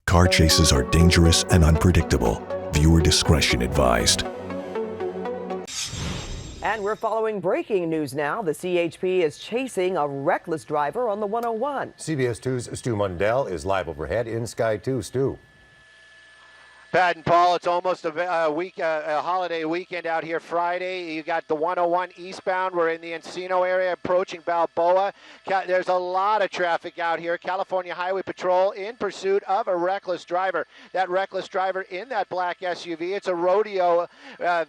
Car chases are dangerous and unpredictable. Viewer discretion advised. And we're following breaking news now. The CHP is chasing a reckless driver on the 101. CBS 2's Stu Mundell is live overhead in Sky 2. Stu. Pat and Paul, it's almost a holiday weekend out here Friday. You got the 101 eastbound. We're in the Encino area approaching Balboa. There's a lot of traffic out here. California Highway Patrol in pursuit of a reckless driver. That reckless driver in that black SUV. It's a rodeo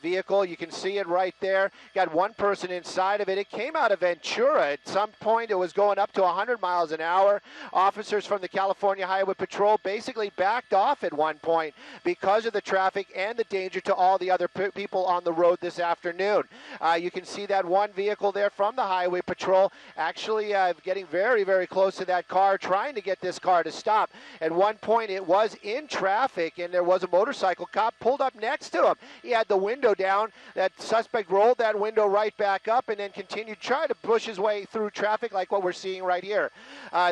vehicle. You can see it right there. Got one person inside of it. It came out of Ventura. At some point, it was going up to 100 miles an hour. Officers from the California Highway Patrol basically backed off at one point because of the traffic and the danger to all the other people on the road this afternoon. You can see that one vehicle there from the Highway Patrol actually getting very, very close to that car, trying to get this car to stop. At one point, it was in traffic, and there was a motorcycle cop pulled up next to him. He had the window down. That suspect rolled that window right back up and then continued trying to push his way through traffic like what we're seeing right here.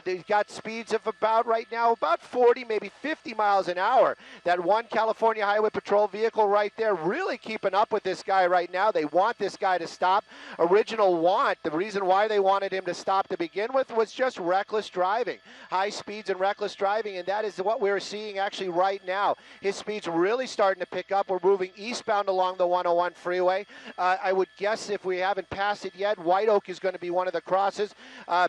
They've got speeds of about right now, about 40, maybe 50 miles an hour. That one California Highway Patrol vehicle right there really keeping up with this guy right now. They want this guy to stop. The reason why they wanted him to stop to begin with was just reckless driving. High speeds and reckless driving, and that is what we're seeing actually right now. His speed's really starting to pick up. We're moving eastbound along the 101 freeway. I would guess if we haven't passed it yet, White Oak is going to be one of the crosses.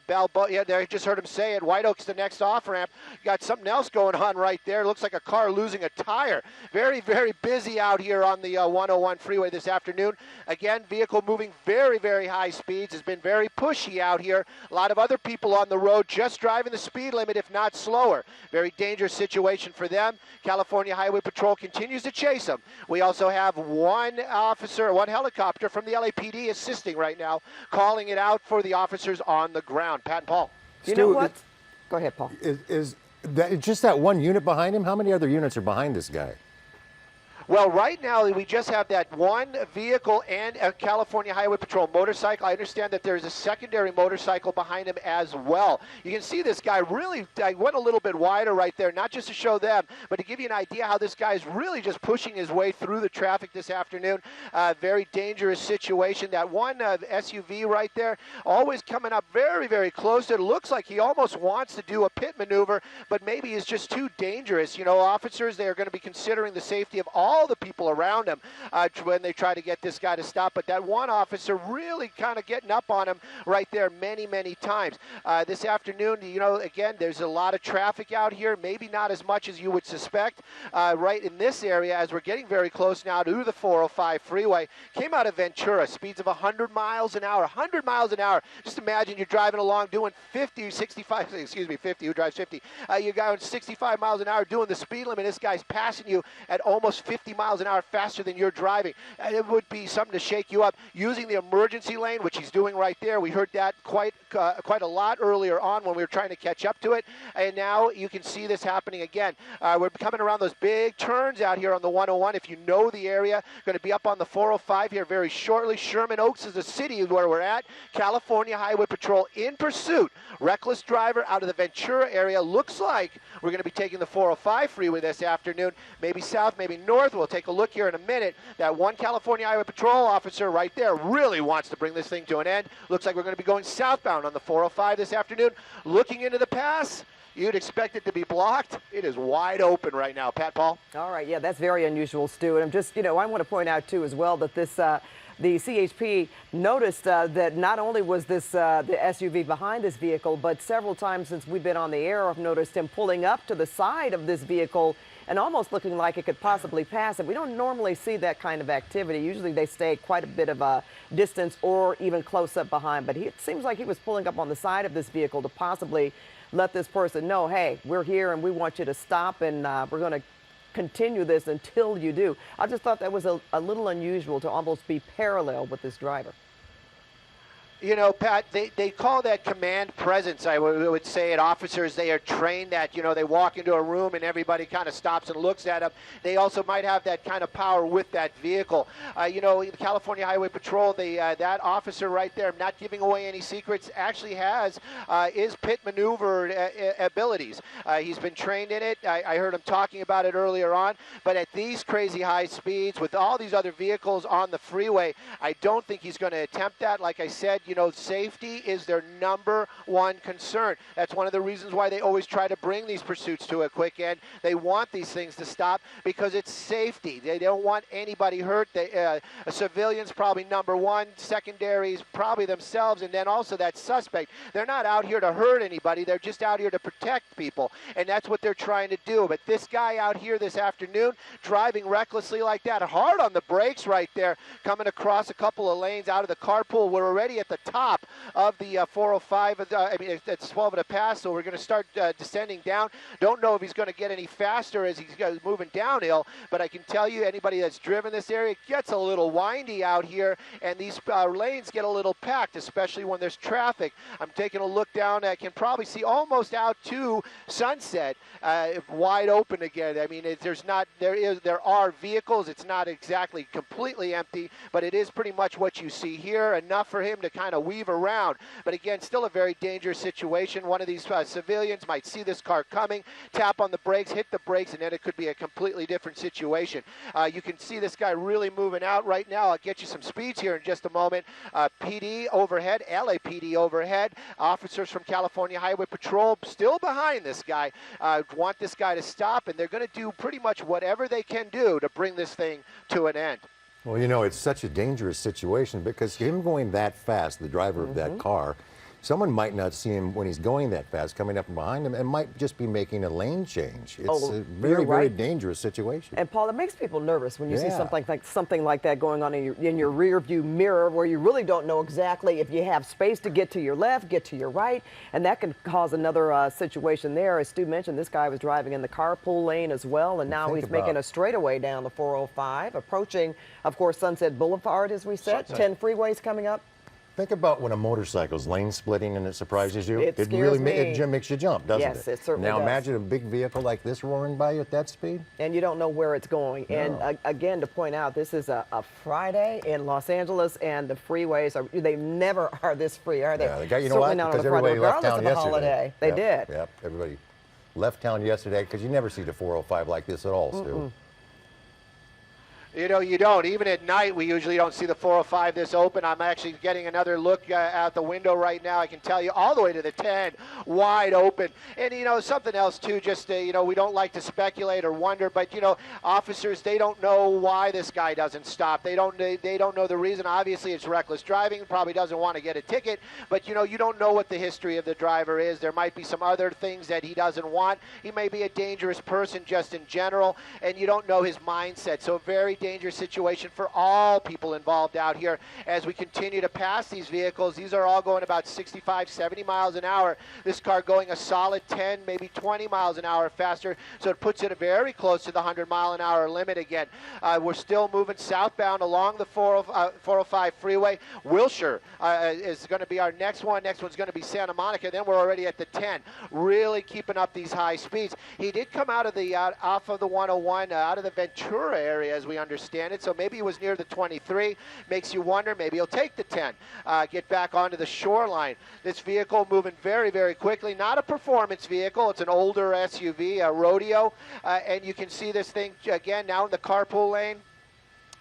Balboa, yeah, I just heard him say it. White Oak's the next off-ramp. Got something else going on right there. It looks like a car losing a tire. Very, very busy out here on the 101 freeway this afternoon. Again, vehicle moving very, very high speeds. Has been very pushy out here. A lot of other people on the road just driving the speed limit, if not slower. Very dangerous situation for them. California Highway Patrol continues to chase them. We also have one officer, one helicopter from the LAPD assisting right now, calling it out for the officers on the ground. Pat and Paul. You know what? Go ahead, Paul. Is that just that one unit behind him? How many other units are behind this guy? Well, right now we just have that one vehicle and a California Highway Patrol motorcycle. I understand that there's a secondary motorcycle behind him as well. You can see this guy really went a little bit wider right there, not just to show them, but to give you an idea how this guy is really just pushing his way through the traffic this afternoon. Very dangerous situation. That one SUV right there, always coming up very, very close. It looks like he almost wants to do a pit maneuver, but maybe it's just too dangerous. You know, officers, they are going to be considering the safety of all the people around him when they try to get this guy to stop. But that one officer really kind of getting up on him right there many, many times. This afternoon, you know, again, there's a lot of traffic out here, maybe not as much as you would suspect right in this area as we're getting very close now to the 405 freeway. Came out of Ventura, speeds of 100 miles an hour, 100 miles an hour. Just imagine you're driving along doing 50, 65, excuse me, 50, who drives 50? You're going 65 miles an hour doing the speed limit. This guy's passing you at almost 50 miles an hour faster than you're driving. And it would be something to shake you up. Using the emergency lane, which he's doing right there. We heard that quite a lot earlier on when we were trying to catch up to it. And now you can see this happening again. We're coming around those big turns out here on the 101. If you know the area, going to be up on the 405 here very shortly. Sherman Oaks is the city where we're at. California Highway Patrol in pursuit. Reckless driver out of the Ventura area. Looks like we're going to be taking the 405 freeway this afternoon. Maybe south, maybe north. We'll take a look here in a minute. That one California Highway Patrol officer right there really wants to bring this thing to an end. Looks like we're going to be going southbound on the 405 this afternoon. Looking into the pass, you'd expect it to be blocked. It is wide open right now. Pat, Paul? All right, yeah, that's very unusual, Stu. And I'm just, you know, I want to point out, too, as well, that this, the CHP noticed that not only was this the SUV behind this vehicle, but several times since we've been on the air, I've noticed him pulling up to the side of this vehicle and almost looking like it could possibly pass it. We don't normally see that kind of activity. Usually they stay quite a bit of a distance or even close up behind. But it seems like he was pulling up on the side of this vehicle to possibly let this person know, hey, we're here and we want you to stop, and we're going to continue this until you do. I just thought that was a little unusual to almost be parallel with this driver. You know, Pat, they call that command presence, I would say, at officers. They are trained that, you know, they walk into a room and everybody kind of stops and looks at them. They also might have that kind of power with that vehicle. You know, the California Highway Patrol, that officer right there, I'm not giving away any secrets, actually has is pit maneuver abilities. He's been trained in it. I heard him talking about it earlier on. But at these crazy high speeds, with all these other vehicles on the freeway, I don't think he's going to attempt that. Like I said, you know, safety is their number one concern. That's one of the reasons why they always try to bring these pursuits to a quick end. They want these things to stop because it's safety. They don't want anybody hurt. Civilians probably number one, secondaries probably themselves, and then also that suspect. They're not out here to hurt anybody. They're just out here to protect people, and that's what they're trying to do. But this guy out here this afternoon, driving recklessly like that, hard on the brakes right there, coming across a couple of lanes out of the carpool. We're already at the top of the 405. I mean, it's 12 and a pass, so we're going to start descending down. Don't know if he's going to get any faster as he's moving downhill, but I can tell you, anybody that's driven this area, it gets a little windy out here, and these lanes get a little packed, especially when there's traffic. I'm taking a look down. I can probably see almost out to Sunset, wide open again. I mean, there are vehicles. It's not exactly completely empty, but it is pretty much what you see here, enough for him to kind of weave around. But again, still a very dangerous situation. One of these civilians might see this car coming, tap on the brakes, hit the brakes, and then it could be a completely different situation. You can see this guy really moving out right now. I'll get you some speeds here in just a moment. PD overhead, LAPD overhead. Officers from California Highway Patrol still behind this guy. Want this guy to stop, and they're going to do pretty much whatever they can do to bring this thing to an end. Well, you know, it's such a dangerous situation because him going that fast, the driver of that car, someone might not see him when he's going that fast coming up behind him and might just be making a lane change. It's a very, very dangerous situation. And Paul, it makes people nervous when you see something like that going on in your rear view mirror, where you really don't know exactly if you have space to get to your left, get to your right, and that can cause another situation there. As Stu mentioned, this guy was driving in the carpool lane as well, and now he's making a straightaway down the 405, approaching, of course, Sunset Boulevard, as we said. 10 freeways coming up. Think about when a motorcycle's lane splitting and it surprises you. It really me. Makes you jump, doesn't it? Yes, it certainly does. Now does. imagine a big vehicle like this roaring by you at that speed. And you don't know where it's going. No. And again, to point out, this is a Friday in Los Angeles, and the freeways they never are this free, are they? Yeah, you know what? Because everybody left town yesterday. Holiday. They did. Yep, everybody left town yesterday because you never see the 405 like this at all, Stu. You know, you don't. Even at night, we usually don't see the 405 this open. I'm actually getting another look out the window right now. I can tell you all the way to the 10, wide open. And, you know, something else, too, just, you know, we don't like to speculate or wonder, but, you know, officers, they don't know why this guy doesn't stop. They don't know the reason. Obviously, it's reckless driving. Probably doesn't want to get a ticket. But, you know, you don't know what the history of the driver is. There might be some other things that he doesn't want. He may be a dangerous person just in general, and you don't know his mindset. So very dangerous situation for all people involved out here as we continue to pass these vehicles. These are all going about 65, 70 miles an hour. This car going a solid 10, maybe 20 miles an hour faster, so it puts it very close to the 100-mile-an-hour limit again. We're still moving southbound along the 405 freeway. Wilshire is going to be our next one. Next one's going to be Santa Monica. Then we're already at the 10. Really keeping up these high speeds. He did come out of the off of the 101, out of the Ventura area, as we understand it. So maybe he was near the 23. Makes you wonder. Maybe he'll take the 10. Get back onto the shoreline. This vehicle moving very, very quickly. Not a performance vehicle. It's an older SUV, a rodeo. And you can see this thing again now in the carpool lane.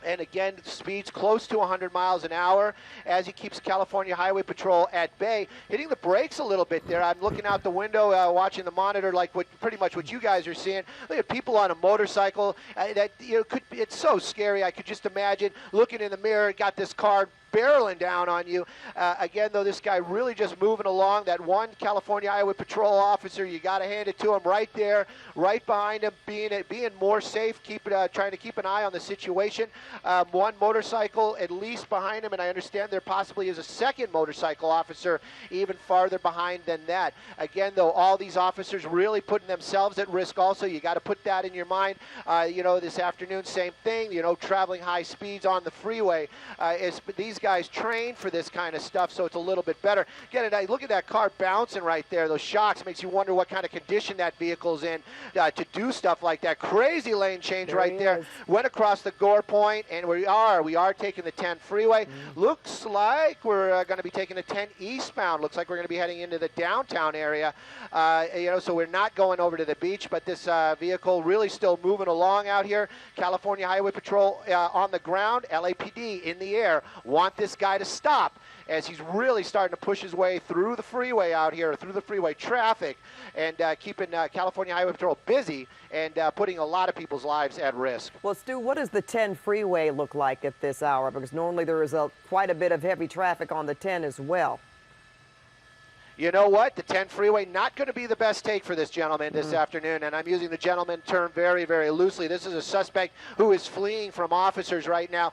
And again, speeds close to 100 miles an hour as he keeps California Highway Patrol at bay. Hitting the brakes a little bit there. I'm looking out the window, watching the monitor, like pretty much what you guys are seeing. Look at people on a motorcycle. It's so scary. I could just imagine looking in the mirror, got this car barreling down on you. Again, though, this guy really just moving along. That one California Highway Patrol officer, you got to hand it to him right there, right behind him, being more safe, trying to keep an eye on the situation. One motorcycle at least behind him, and I understand there possibly is a second motorcycle officer even farther behind than that. Again, though, all these officers really putting themselves at risk also. You got to put that in your mind. You know, this afternoon, same thing, you know, traveling high speeds on the freeway. These guys trained for this kind of stuff, so it's a little bit better. Look at that car bouncing right there. Those shocks makes you wonder what kind of condition that vehicle's in to do stuff like that. Crazy lane change right there. Went across the Gore Point, and we are taking the 10 freeway. Looks like we're going to be taking the 10 eastbound. Looks like we're going to be heading into the downtown area. So we're not going over to the beach, but this vehicle really still moving along out here. California Highway Patrol on the ground, LAPD in the air. Want this guy to stop as he's really starting to push his way through the freeway out here, through the freeway traffic, and keeping California Highway Patrol busy and putting a lot of people's lives at risk. Well, Stu, what does the 10 freeway look like at this hour? Because normally there is quite a bit of heavy traffic on the 10 as well. You know what? The 10 freeway not going to be the best take for this gentleman this afternoon, and I'm using the gentleman term very, very loosely. This is a suspect who is fleeing from officers right now,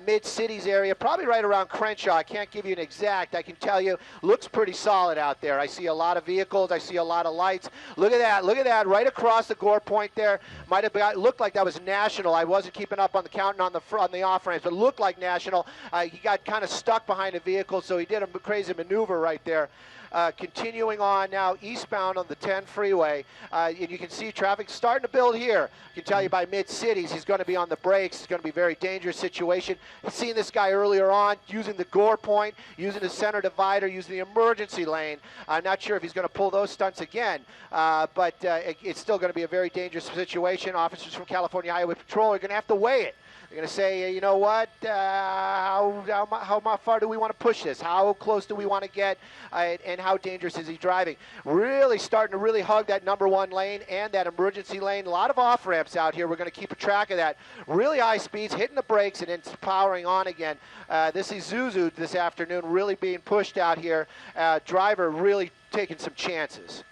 mid-cities area, probably right around Crenshaw. I can't give you an exact. I can tell you, looks pretty solid out there. I see a lot of vehicles. I see a lot of lights. Look at that. Look at that. Right across the Gore Point there. Might have looked like that was National. I wasn't keeping up on the counting on the off ramps, but it looked like National. He got kind of stuck behind a vehicle, so he did a crazy maneuver right there. Continuing on now eastbound on the 10 freeway, and you can see traffic starting to build here. I can tell you by mid-cities he's going to be on the brakes. It's going to be a very dangerous situation. I've seen this guy earlier on using the Gore Point, using the center divider, using the emergency lane. I'm not sure if he's going to pull those stunts again, but it's still going to be a very dangerous situation. Officers from California Highway Patrol are going to have to weigh it. They're going to say, you know what, how far do we want to push this? How close do we want to get, and how dangerous is he driving? Really starting to really hug that number 1 lane and that emergency lane. A lot of off-ramps out here. We're going to keep a track of that. Really high speeds, hitting the brakes, and then powering on again. This is Isuzu this afternoon really being pushed out here. Driver really taking some chances.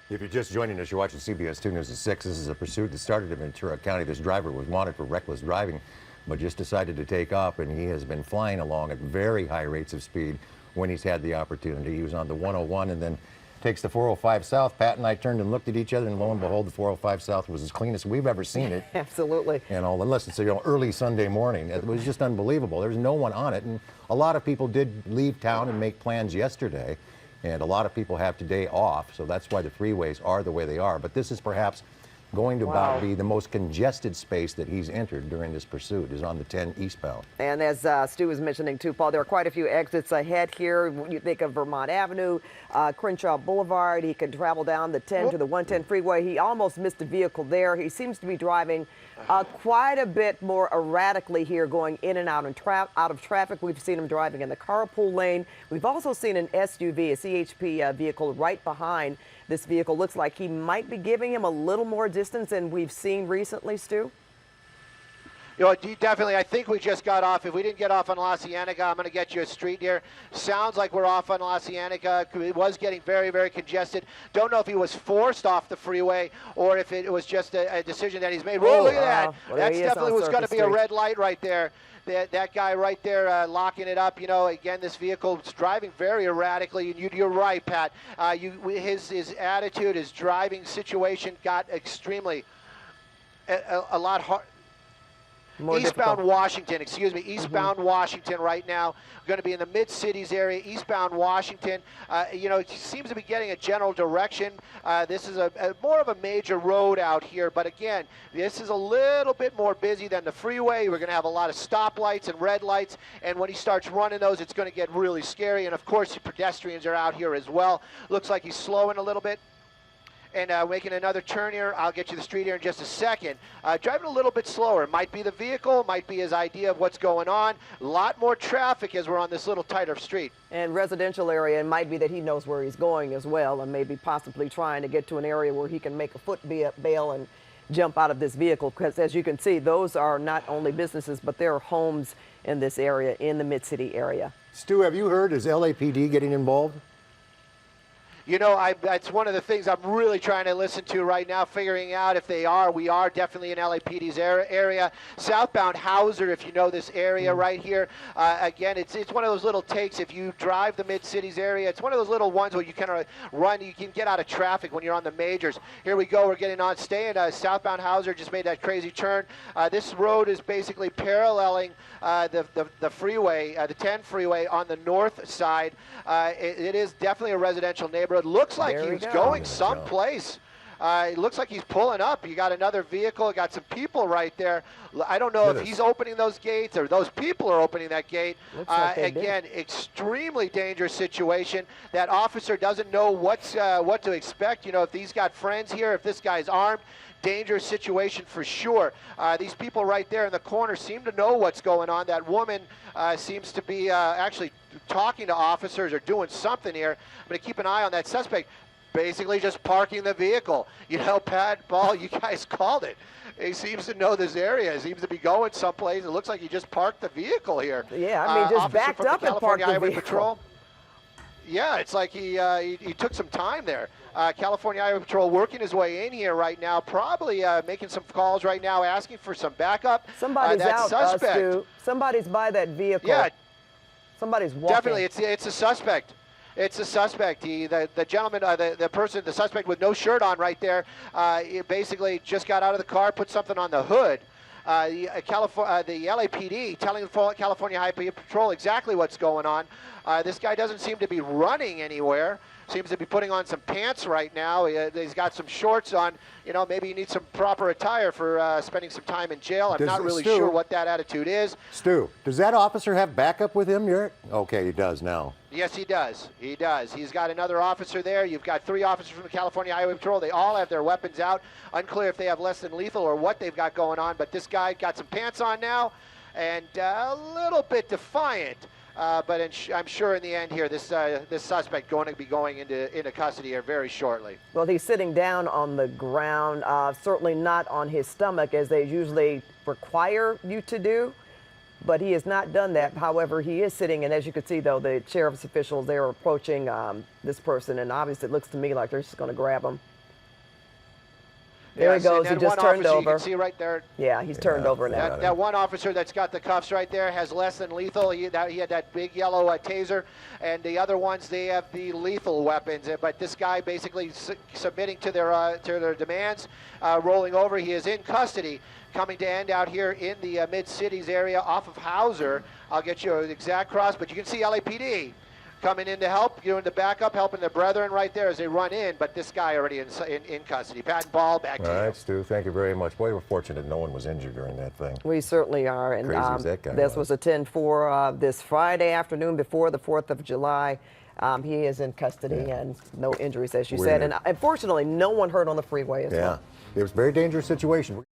If you're just joining us, you're watching CBS 2 News at 6. This is a pursuit that started in Ventura County. This driver was wanted for reckless driving, but just decided to take off, and he has been flying along at very high rates of speed when he's had the opportunity. He was on the 101 and then takes the 405 South. Pat and I turned and looked at each other, and lo and behold, the 405 South was as clean as we've ever seen it. Absolutely. And all, unless it's early Sunday morning. It was just unbelievable. There's no one on it, and a lot of people did leave town and make plans yesterday, and a lot of people have today off, so that's why the freeways are the way they are. But this is perhaps going to about be the most congested space that he's entered during this pursuit, is on the 10 eastbound. And as Stu was mentioning too, Paul, there are quite a few exits ahead here. You think of Vermont Avenue, Crenshaw Boulevard. He can travel down the 10 to the 110 freeway. He almost missed a vehicle there. He seems to be driving quite a bit more erratically here, going in and out of traffic. We've seen him driving in the carpool lane. We've also seen an SUV, a CHP vehicle right behind this vehicle. Looks like he might be giving him a little more distance than we've seen recently, Stu. You know, definitely, I think we just got off. If we didn't get off on La Cienega, I'm going to get you a street here. Sounds like we're off on La Cienega. It was getting very, very congested. Don't know if he was forced off the freeway or if it was just a decision that he's made. Oh, look at that. Well, That's definitely was going to be a red light right there. That guy right there locking it up. You know, again, this vehicle is driving very erratically, and you're right, Pat. His attitude, his driving situation got extremely a lot hard. Eastbound Washington, eastbound Washington right now. Going to be in the mid-cities area, eastbound Washington. You know, it seems to be getting a general direction. This is more of a major road out here, but again, this is a little bit more busy than the freeway. We're going to have a lot of stoplights and red lights, and when he starts running those, it's going to get really scary. And of course, the pedestrians are out here as well. Looks like he's slowing a little bit. And making another turn here. I'll get you the street here in just a second. Driving a little bit slower. Might be the vehicle, might be his idea of what's going on. A lot more traffic as we're on this little tighter street. And residential area, it might be that he knows where he's going as well, and maybe possibly trying to get to an area where he can make a foot bail and jump out of this vehicle. Because as you can see, those are not only businesses, but there are homes in this area, in the mid-city area. Stu, have you heard, is LAPD getting involved? You know, that's one of the things I'm really trying to listen to right now, figuring out if they are. We are definitely in LAPD's area. Southbound Hauser, if you know this area right here. Again, it's one of those little takes. If you drive the mid-cities area, it's one of those little ones where you kind of run, you can get out of traffic when you're on the majors. Here we go, we're getting on, staying. Southbound Hauser just made that crazy turn. This road is basically paralleling the freeway, the 10 freeway on the north side. It is definitely a residential neighborhood. Looks like he's going someplace. It looks like he's pulling up. You got another vehicle. You got some people right there. I don't know if he's opening those gates or those people are opening that gate. Again, extremely dangerous situation. That officer doesn't know what to expect. You know, if he's got friends here, if this guy's armed. Dangerous situation for sure. These people right there in the corner seem to know what's going on. That woman seems to be actually talking to officers or doing something here. I'm going to keep an eye on that suspect. Basically just parking the vehicle. You know, Pat, Paul, you guys called it. He seems to know this area. He seems to be going someplace. It looks like he just parked the vehicle here. Yeah, I mean, just backed up and parked the vehicle. Patrol. Yeah, it's like he took some time there. California Highway Patrol working his way in here right now, probably making some calls right now, asking for some backup. Somebody's that out, suspect. Stu. Somebody's by that vehicle. Yeah, somebody's walking. Definitely, it's a suspect. It's a suspect. The gentleman, the suspect with no shirt on right there, he basically just got out of the car, put something on the hood. The LAPD telling the California Highway Patrol exactly what's going on. This guy doesn't seem to be running anywhere. Seems to be putting on some pants right now. He's got some shorts on. You know, maybe he needs some proper attire for spending some time in jail. I'm not really sure what that attitude is. Stu, does that officer have backup with him? Okay, he does now. Yes, he does. He does. He's got another officer there. You've got 3 officers from the California Highway Patrol. They all have their weapons out. Unclear if they have less than lethal or what they've got going on. But this guy got some pants on now and a little bit defiant. But I'm sure in the end here, this suspect going to be going into custody here very shortly. Well, he's sitting down on the ground, certainly not on his stomach as they usually require you to do. But he has not done that. However, he is sitting, and as you can see, though, the sheriff's officials, they're approaching this person, and obviously it looks to me like they're just going to grab him. There he goes. He just turned over. You can see right there. Yeah, he's turned over now. That one officer that's got the cuffs right there has less than lethal. He had that big yellow taser, and the other ones, they have the lethal weapons. But this guy basically submitting to their demands, rolling over. He is in custody. Coming to end out here in the mid-cities area off of Hauser. I'll get you an exact cross, but you can see LAPD coming in to help, doing the backup, helping the brethren right there as they run in, but this guy already in custody. Pat and Ball, back to you. All right, Stu, thank you very much. Boy, we're fortunate no one was injured during that thing. We certainly are. And crazy as that guy this was a 10-4 this Friday afternoon before the 4th of July. He is in custody and no injuries, as you said. And unfortunately, no one hurt on the freeway as well. It was a very dangerous situation.